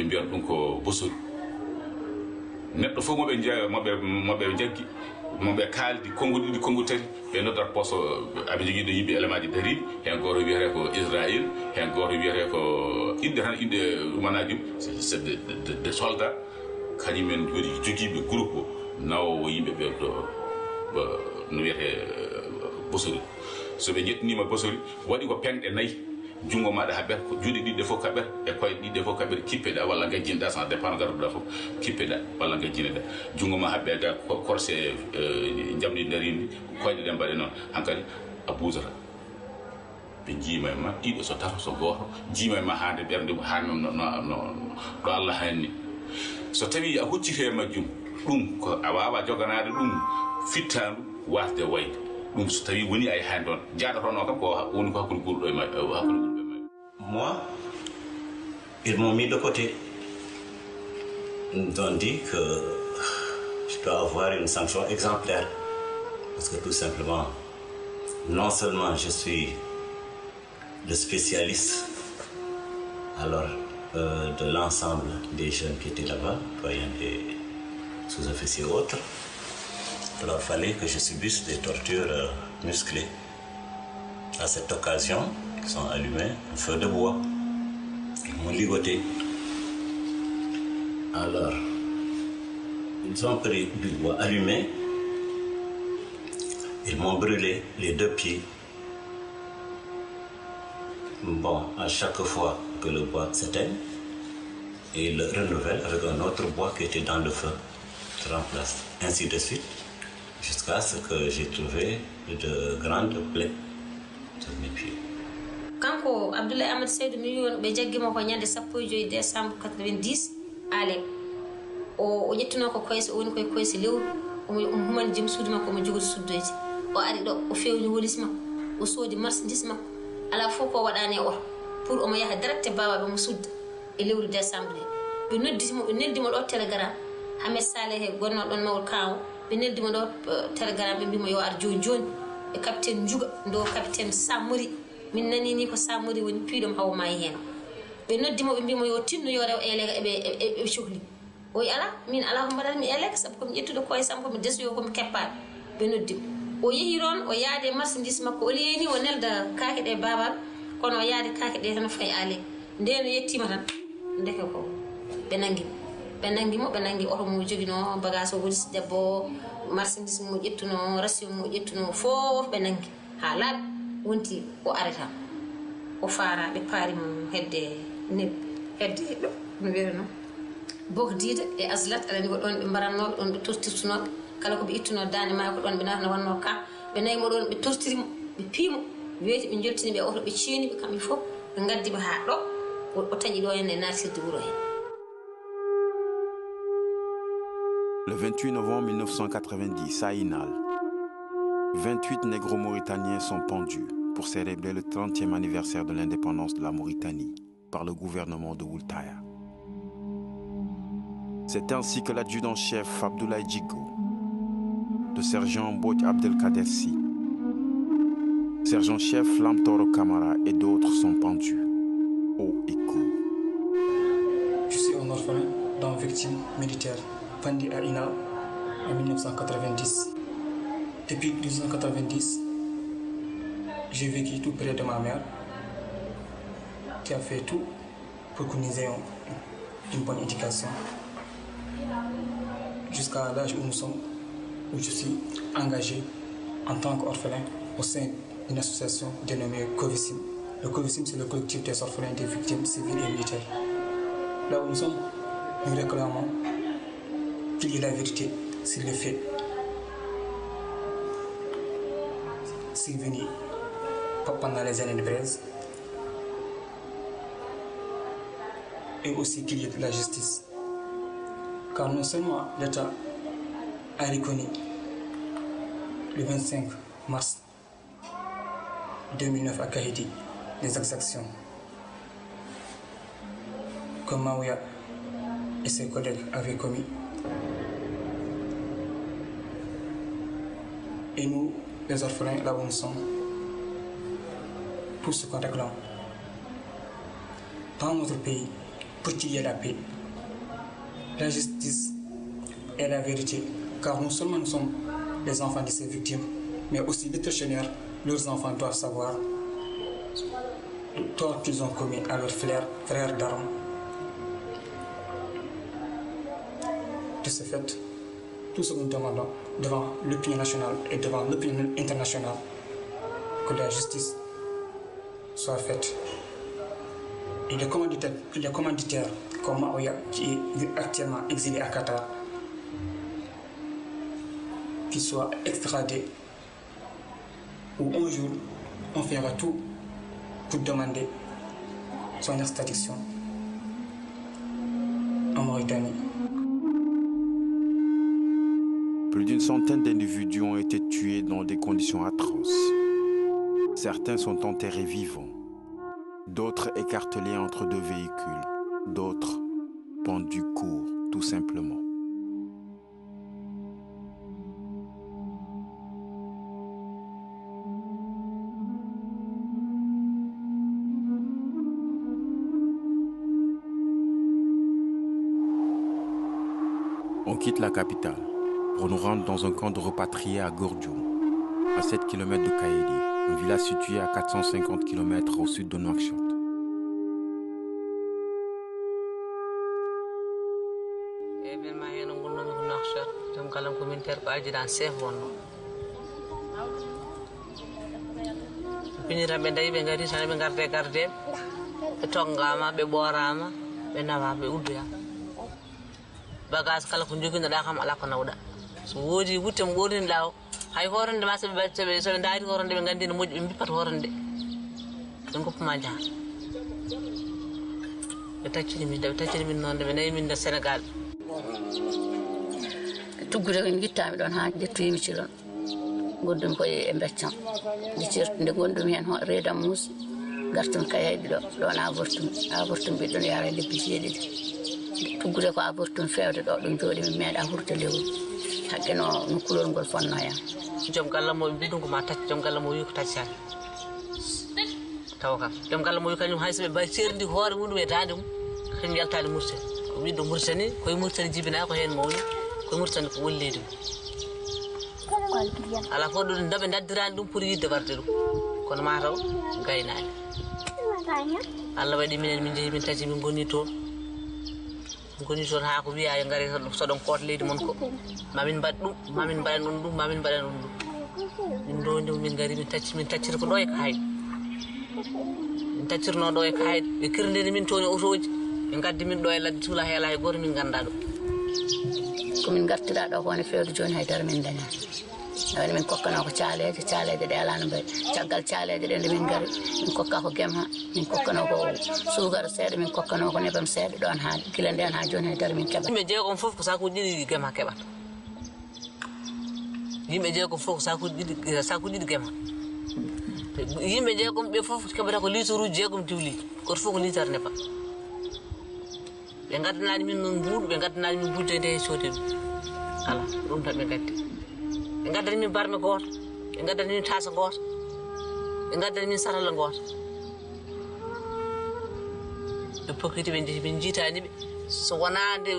ɓe mbiyata ɗum ko bosori neɗɗo fof moɓe jaggi moɓe kaaldi konngol ɗiɗi konngol tati ɓe noddata poste aɓe jogii ɗo yimɓe élément ji dariɗi hen goto wiyete ko Israël hen goto wiyete ko inde tan inde ɗumanaji c'est de soldats kañumen jogiiɓe groupe o nawowo yimɓe ɓe ɗo no wiyete bosori so ɓe ƴettinima bosori waɗi ko penɗe 4 jungo maɗa ha ɓer ko juuɗe ɗiɗɗe fof ka ɓer e koye ɗiɗɗe fof ka ɓer kippeɗa walla gajjinɗa sans dépend garduɗa fof kippeɗa walla gajjineɗa jungo ma ha ɓeega corse jamɗi darindi koyɗe ɗe mbaɗe noon hankkadi a buusata ɓe jiima e ma ɗiɗo so tato so goto jiima e ma hande ɓernde ha ɗo Allah hanni so tawi a huccite e majjum ɗum ko a wawa joganade ɗum fittandu wasde wayde ɗum so tawi woni ay han ɗon jaaɗotono kam ko woni ko hakkude ɓurɗo e hakkude. Moi, ils m'ont mis de côté. Ils ont dit que je dois avoir une sanction exemplaire. Parce que tout simplement, non seulement je suis le spécialiste alors, de l'ensemble des jeunes qui étaient là-bas, doyens des sous-officiers et autres, alors il fallait que je subisse des tortures musclées. À cette occasion, ils sont allumés un feu de bois. Ils m'ont ligoté. Alors, ils ont pris du bois allumé. Ils m'ont brûlé les 2 pieds. Bon, à chaque fois que le bois s'éteigne, ils le renouvellent avec un autre bois qui était dans le feu, se remplace. Ainsi de suite, jusqu'à ce que j'ai trouvé de grandes plaies sur mes pieds. Kanko Abdoulaye Amadou Seydou mi wi on ɓe jaggimo ko ñande 15 décembre 90 ale o ƴettino ko koyse o woni koye koyse lewru omo humani joom suudu makko omo jogori suddoyde o ari ɗo o fewni wolis makko o soodi marchandise makko ala fof ko waɗani e oto pour omo yaha direct babaɓe mo sudda e lewru décembre ɓe neldimo ɗo télégramme Hamed Saleh e gonno ɗon mawol kawo ɓe neldimo ɗo télégramme ɓe mbimo yo ar joni joni e capitaine Djouga ndo capitaine Samori min nani ni ko Samori woni piiɗom hawo mayi hen ɓe noddimo ɓe mbimo yo tinno yo rew elega eɓe cohli o wi ala min ala ko mbaɗatmi elega saabu komi ƴettude koye sam komi desoyo komi keppaɗo ɓe noddimo o yeehi toon o yaade marchandise makko o leyni o nelda kaake ɗe babal kono o yaade kaake ɗe tan fayi ale nde no yettima tan ndeke ko ɓe nangimo ɓe nangi oto mo jogino bagage o wolis debbo marchandise mo ƴettuno ration mo ƴettuno fof ɓe nangi ha laaɓi wonti o arata o faara ɓe paari mo hedde ɗo no wiyata noon bok diida e aslat aɗa andi ko ɗon ɓe mbarannoɓe ɗon ɓe tortirtunoɓe kala ko ɓe ittuno dande maayo ko ɗon ɓe natano wanno ka ɓe nayimo ɗon ɓe tortirimo ɓe piimo weeti ɓe joltini ɓe oto ɓe ceeniɓe kamɓe fof ɓe gaddiɓe ha ɗo o taƴi ɗo henne natirde wuro hen. Le 28 novembre 1990, à Inal, 28 négro-mauritaniens sont pendus pour célébrer le 30e anniversaire de l'indépendance de la Mauritanie par le gouvernement de Wultaya. C'est ainsi que l'adjudant-chef Abdoulaye Djigo, le sergent Mbodj Abdelkader Sy, sergent-chef Lamtoro Kamara et d'autres sont pendus, haut et court. Je suis un orphelin d'un victime militaire pendu à Inal en 1990. Depuis 1990, j'ai vécu tout près de ma mère, qui a fait tout pour que nous ayons une bonne éducation. Jusqu'à l'âge où nous sommes, où je suis engagé en tant qu'orphelin au sein d'une association dénommée COVISIM. Le COVISIM, c'est le collectif des orphelins des victimes civiles et militaires. Là où nous sommes, nous réclamons qu'il y ait la vérité sur les faits survenus pendant les années de braise et aussi qu'il y ait de la justice. Car non seulement l'État a reconnu le 25 mars 2009 à Kahiti les exactions que Maouya et ses collègues avaient commis. Et nous, les orphelins, là où nous sommes, pour ce qu'on réclame, dans notre pays, pour qu'il y ait la paix, la justice et la vérité, car non seulement nous sommes les enfants de ces victimes, mais aussi les tortionnaires, leurs enfants doivent savoir le tort qu'ils ont commis à leurs frères d'armes. De ce fait, tout ce que nous demandons devant l'opinion nationale et devant l'opinion internationale, que la justice soit faite. Et les commanditaires comme Maoya, qui est actuellement exilé à Qatar, qu'il soit extradé, ou un jour, on fera tout pour demander son extradition en Mauritanie. Plus d'une centaine d'individus ont été tués dans des conditions atroces. Certains sont enterrés vivants, d'autres écartelés entre deux véhicules, d'autres pendus courts, tout simplement. On quitte la capitale pour nous rendre dans un camp de repatriés à Gordiou, à 7 km de Kaédi, un village situé à 450 km au sud de Nouakchott. Bagas kala ko jogi nda kam ala ko nawda so wodi wutte mo woni law hay horande ma sabe bacce so ndaari horande be gandi no moji be bippat horande dum ko ma jaar be taccini min non de be nay min de Sénégal tuggude ko gittami don ha jettoyimi ci don goddum ko e beccam di certunde gondum hen ho redam mus gartum kayedi do don avortum bi don yaara lebbi jeedi tuggude ko avortum fewde do dum jodi mi meeda hurta lewru hakke no kulol ngol fonno yan jom galla mo bidungo ma tacc jom galla mo wi ko taccal taw kam jom galla mo wi kanyum hayse be bay cerdi hoore mudum e dande mum kany yaltade murse ko widdo mursani koy mursani jibina ko hen mawni ko mursani ko wollede ala ko do ndabe daddirani dum pour yidde warde dum kono ma taw gaynaani Allah wadi minen min jehi min tati min goni to ha ko wiya ngari so don kot leydi mon ko mamin bad dum mamin baden dum min dondi min ngari min taccir ko do e kay min taccirno do e kay be kirndeni min toni otoji be gaddi min do e laddi tula hela e gor min ganda do ko min gartira do ko ne feedo joni haydar min daña awani min kokkano ko caaleje de ala no bay caggal caaleje de min gari min kokka ko gemha min kokkano ko sugar seede min kokkano ko nebam seede don ha gila den ha joni dar min keba yimbe jeego fof ko saku didi gemha keba yimbe jeego fof ko saku didi gemha yimbe jeego be fof keba ko litru jeegum diwli ko fof ko litar ne ba be gaddanani min non buudu be gaddanani min budde de sodi ala dum tan be gaddi be gaddani min barme goto be gaddani min tasa goto be gaddani min sarala goto be pokiti be jitani be so wonande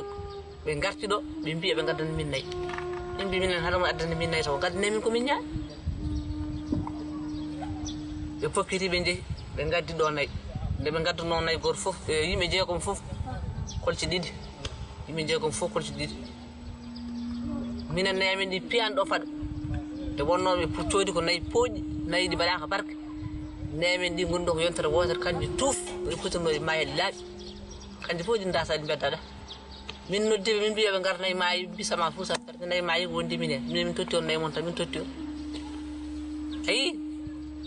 be garti do be biya be gaddani min nay imbi min haram addani min nay to gaddani min ko min nyaa be pokiti be gaddi do nay de be gaddu non nay gor fof yimbe jeegom fof kolci didi yimbe jeegom fof kolci didi minen nayamin di pian do fad e wonnobe puccodi ko nay pooji nay di bada ka barke nayamin di gondo ko yontere wotere kanji tuuf e putono maye laabi kanji pooji ndasa di bedda min noddibe min biya be garna e mayi bisama fu sa nay mayi wondi minen min totti on nay mon tan min totti on ayi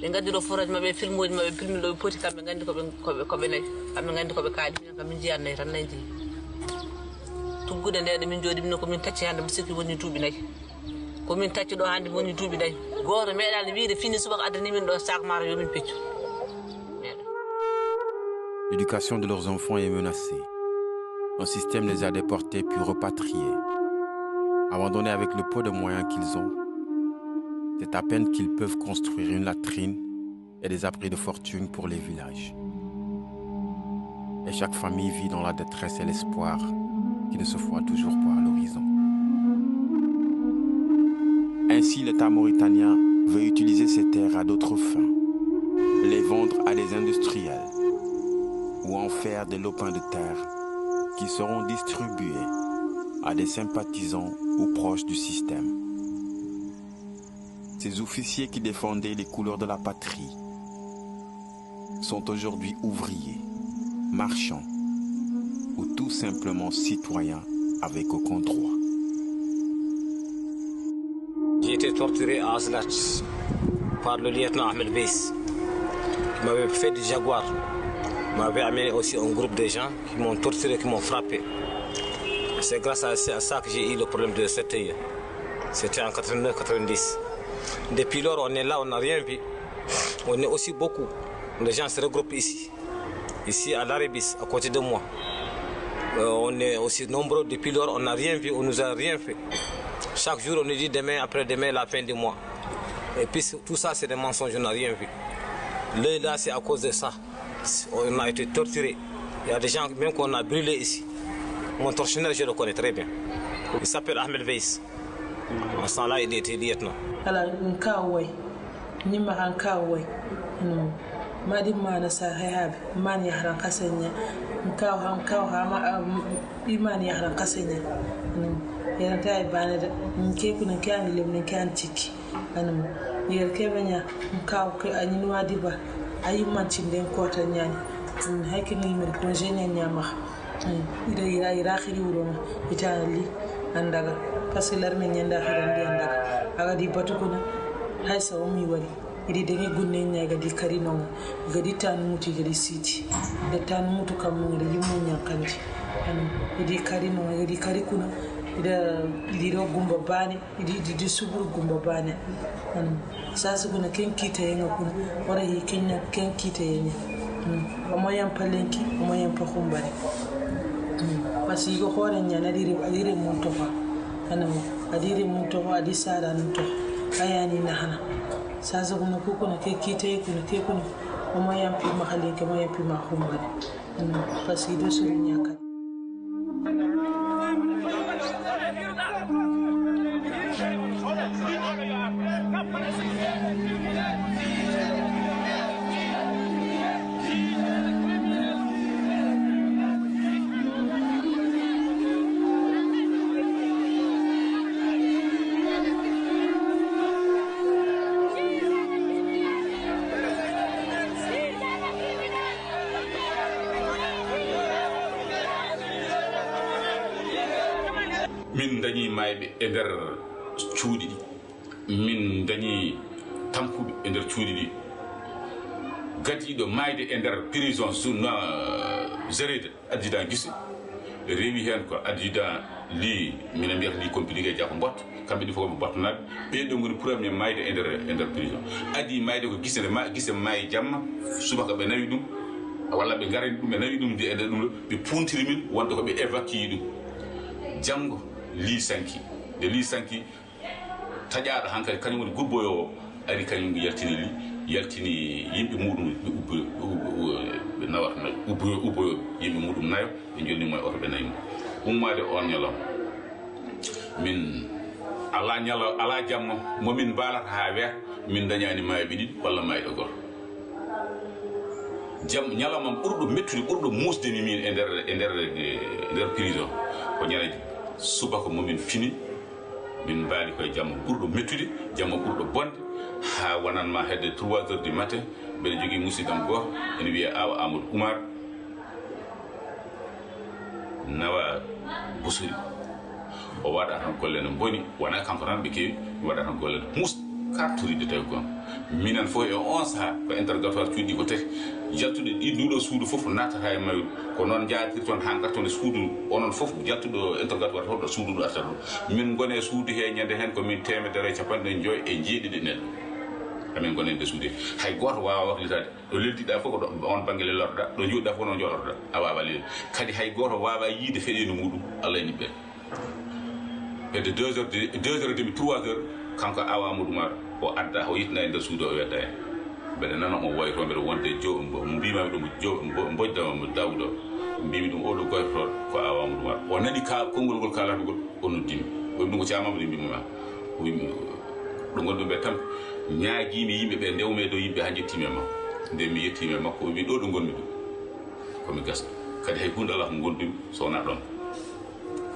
be gaddi do forage mabbe filmoji mabbe filmi do poti kambe gandi ko be nay kambe gandi ko be kaali min kam min jiyan nay tan nay ji tuggude nde min jodi min ko min tacci hande musikki woni duubi nay ko min tacci do hande woni duubi nay goto meedal wiide fini subaka adani min do sak maro yo min peccu. L'éducation de leurs enfants est menacée. Un système les a déportés puis repatriés. Abandonnés avec le peu de moyens qu'ils ont, c'est à peine qu'ils peuvent construire une latrine et des abris de fortune pour les villages. Et chaque famille vit dans la détresse et l'espoir qui ne se voit toujours pas à l'horizon. Ainsi, l'État mauritanien veut utiliser ces terres à d'autres fins, les vendre à des industriels ou en faire des lopins de terre qui seront distribués à des sympathisants ou proches du système. Ces officiers qui défendaient les couleurs de la patrie sont aujourd'hui ouvriers, marchands ou tout simplement citoyens avec aucun droit. J'ai été torturé à Azlach par le lieutenant Ahmed Beis, qui m'avait fait du jaguar. Il m'avait amené aussi un groupe de gens qui m'ont torturé, qui m'ont frappé. C'est grâce à ça que j'ai eu le problème de CTI. C'était en 89-90. Depuis lors, on est là, on n'a rien vu. On est aussi beaucoup. Les gens se regroupent ici. Ici à l'Arébis, à côté de moi. On est aussi nombreux. Depuis lors, on n'a rien vu, on ne nous a rien fait. Chaque jour, on nous dit demain, après-demain, la fin du mois. Et puis tout ça, c'est des mensonges, on n'a rien vu. Là, c'est à cause de ça. On a été torturés. Il y a des gens même qu'on a brûlés ici. Mon tortionnaire, je le connais très bien. Il s'appelle Ahmed Veis. En ce temps-là, il était lieutenant. Alors, madi mana sa hayab man yahran kasanya nkaw ha ma iman yahran kasanya yana tay bana da nke kuna kan lemne kan tiki anum yer kebanya nkaw ke anyi wadi ba ayi man cinden kota nyani hakin ni mer ko jenen nyama ida ira khiri wuro itali andaga parce l'armée nyanda khirandi andaga aga di batukuna hay sawo mi wari idi denge gunne nyaga di karino gadi tan muti gadi siti da tan mutu kam ngari yimu nyakanti idi karino gadi karikuna idi ro gumba bane idi subur gumba bane sasa kuna ken kita yenga kuna wara hi kenya ken kita yenya omoyan palenki omoyan pakumbari pasi go hore nyana adire munto fa adire munto fa adi sara nto ayani nahana sasa kuna kuna kekite kuna kekuna omoyan pi mahalenki omoyan pi makumbari pasi do suru nyaka min dañi mayɓe e nder cuuɗi ɗi min dañi tampuɓe e nder cuuɗi ɗi gadiɗo mayde e nder prison sunna zéride adjudant guise rewi hen ko adjudant li minen mbiyata li compliqué jako bot kamɓe ɗi fof ɓe bottonaɓe ɓeɗo goni premier mayde e nder prison adi mayde ko guise maayi jamma subaka ɓe nawi ɗum walla ɓe garani ɗum ɓe nawi ɗum de e nder ɗum ɗo ɓe puntiri min wonde koɓe évacue ɗum janggo li sanki de li sanki taƴaɗo hankadi kañum woni gurboyo ari kañum yaltini yimɓe muɗum ɓe nawata ubboyo yimɓe muɗum nayo ɓe jolnimo e oto ɓe nayi mum ummade on ñalawma min ala jamma momin mbalata ha weeta min dañani mayɓe ɗiɗi walla mayɗo goto jam ñalawma ɓurɗo mettude ɓurɗo musdemi min e nder prison ko ñaladi subaka momin fini min mbaali koye jamma ɓurɗo mettude jamma ɓurɗo bonde ha wonanma hedde 3 heures du matin mbeɗa jogui musidam goto ene wiye awa amadou oumar nawa busuri o waɗa tan golle no boni wona kanko tan ɓe kewi waɗa tan golle no mus kartoride tawi gon minen fof e on saaha ko interrogatoire cuuɗi ko tati jaltuɗo nduɗo suudu fof natata e mayru ko noon jaatir toon ha garton e suudu onon fof jaltuɗo interrogatoire fof ɗo suudu ɗo artata ɗum min gone suudu he ñande hen komin 150 e jeeɗiɗi neɗɗo amin gone nde suudu hay goto wawa waklitade ɗo leldiɗa fof ko on banggue lelorɗa ɗo jooɗiɗa fof noon jooɗotoɗa a wawa lelde kadi hay goto wawa yiide feɗenu muɗum allah e niɓɓe hedde 2 heures et demi 3 heures kanko awa amadou mar o adda o yittina e nder suudu o wedda en mbeɗa nana omo woyto mbeɗa wonde mbimami ɗo bojdama mo dawdo mbimi ɗum oɗo goytoɗo ko awama ɗum waɗa o nani konngol ngol kalata ngol o noddimi o ɗum ko camama ɗum mbimoma o wimi ɗo gonɗum ɓe tan ñaaguimi yimɓe ɓe ndewme dow yimɓe ha jettimi e makko nde mi yettimi e makko o wi ɗo ɗo gonmi ɗum komi gasɗo kadi hay hunde ala ko gondumi so wona ɗon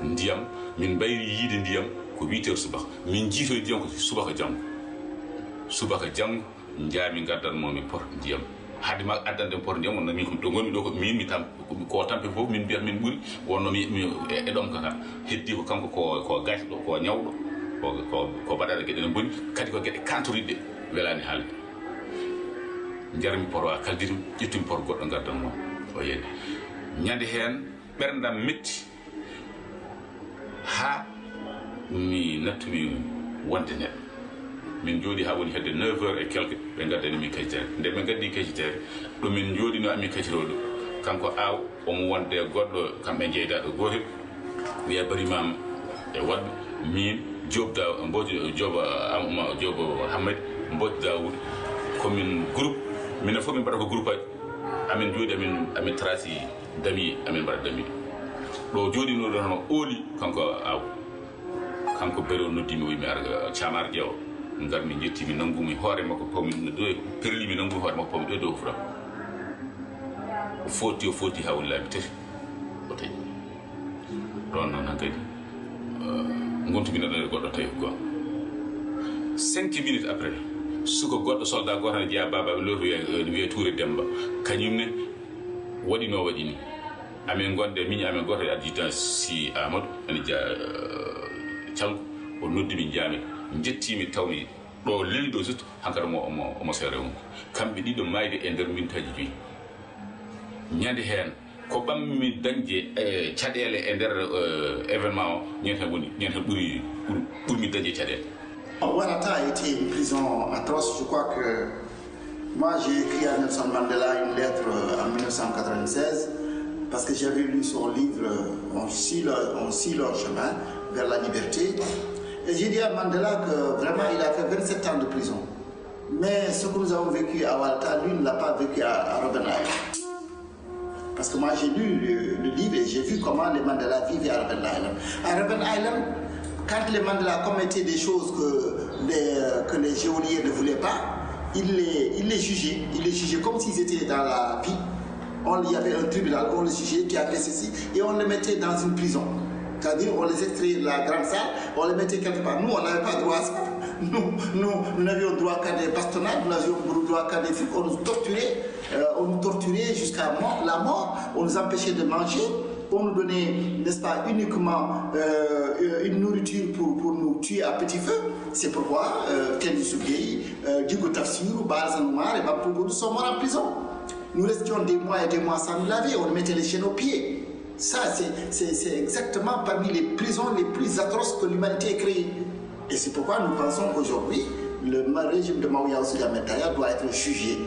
ndiyam min mbayri yiide ndiyam ko 8 heures subaka min jiitoye ndiyam ko subaka janggo jaami gaddanmomi pot ndiyam haade ma addande pot ndiyam wonno min ɗo gonmi ɗo ko min mi tam ko tampe fof min mbiyat min ɓuuri wonno e ɗom kaka heddi ko kanko ko gasɗo ko ñawɗo ko baɗaɗe gueɗe ne boni kadi ko gueɗe kantoriɗɗe welani haalde jarmi pot o a kalditimi ƴettumi pot goɗɗo gaddanmo o yeedi ñande heen ɓerdam metti ha mi nattumi wonde neɗɗo min jooɗi ha woni hedde 9 heures et quelque ɓe gaddani min kaycitere nde ɓe gaddi kaycitere ɗo min jooɗino ami kayciroɗo kanko aw omo wonde goɗɗo kamɓe jeydaɗo gotel wiya barimama e waɗɓe min job hammadi mbodj dawoud komin groupe minen fof min mbaɗa ko groupe aji amin jooɗi amin traci dami amin mbaɗa dami ɗo jooɗino ɗo no ooli kanko aw kanko bari o noddimi o wimi ara camar jeewo garmi jettimi nangumi hoore makko pawmi ɗo perlimi nangumi hoore makko pawmi ɗo dow furam o foti ha woni laabi tati o tawi ɗon noon han kadi gontumi neɗɗo e goɗɗo tawi goo 5 minutes après suko goɗɗo soldat goto ne jeeya baba ɓe loto wiye Touré Demba kañumne waɗino waɗini amin gonde min amin goto e adjudant si Amadou ene jea calko o noddimi jaami jettimi tawmi ɗo leli ɗo surtout hankkadi omo seere mum kamɓe ɗiɗo mayde e nder mintaji 5 ñande heen ko ɓammi dañde caɗele e nder événement o ñen ɓurmi dañde caɗele. Ouarata a été une prison atroce. Je crois que moi j'ai écrit à Nelson Mandela une lettre en 1996 parce que j'avais lu son livre On suit leur chemin vers la liberté. Et j'ai dit à Mandela que vraiment il a fait 27 ans de prison. Mais ce que nous avons vécu à Ouarata, lui ne l'a pas vécu à Robben Island. Parce que moi j'ai lu le livre et j'ai vu comment les Mandela vivaient à Robben Island. À Robben Island, quand les Mandela commettaient des choses que les géoliers ne voulaient pas, ils les jugeaient. Ils les jugeaient comme s'ils étaient dans la vie. Il y avait un tribunal, on les jugeait qui a fait ceci et on les mettait dans une prison. C'est-à-dire on les extrayait de la grande salle, on les mettait quelque part. Nous, on n'avait pas droit à ça. Nous n'avions droit qu'à des bastonnades, nous n'avions droit qu'à des trucs. On nous torturait jusqu'à la mort, on nous empêchait de manger. On nous donnait, n'est-ce pas, uniquement une nourriture pour nous tuer à petit feu. C'est pourquoi Kendi Soubey, Djigo Tafsirou, Barzan Noir et Bapouboudou sont morts en prison. Nous restions des mois et des mois sans nous laver, on mettait les chaînes aux pieds. Ça, c'est exactement parmi les prisons les plus atroces que l'humanité ait créées. Et c'est pourquoi nous pensons qu'aujourd'hui, le régime de Maouya Oussouya Metaya doit être jugé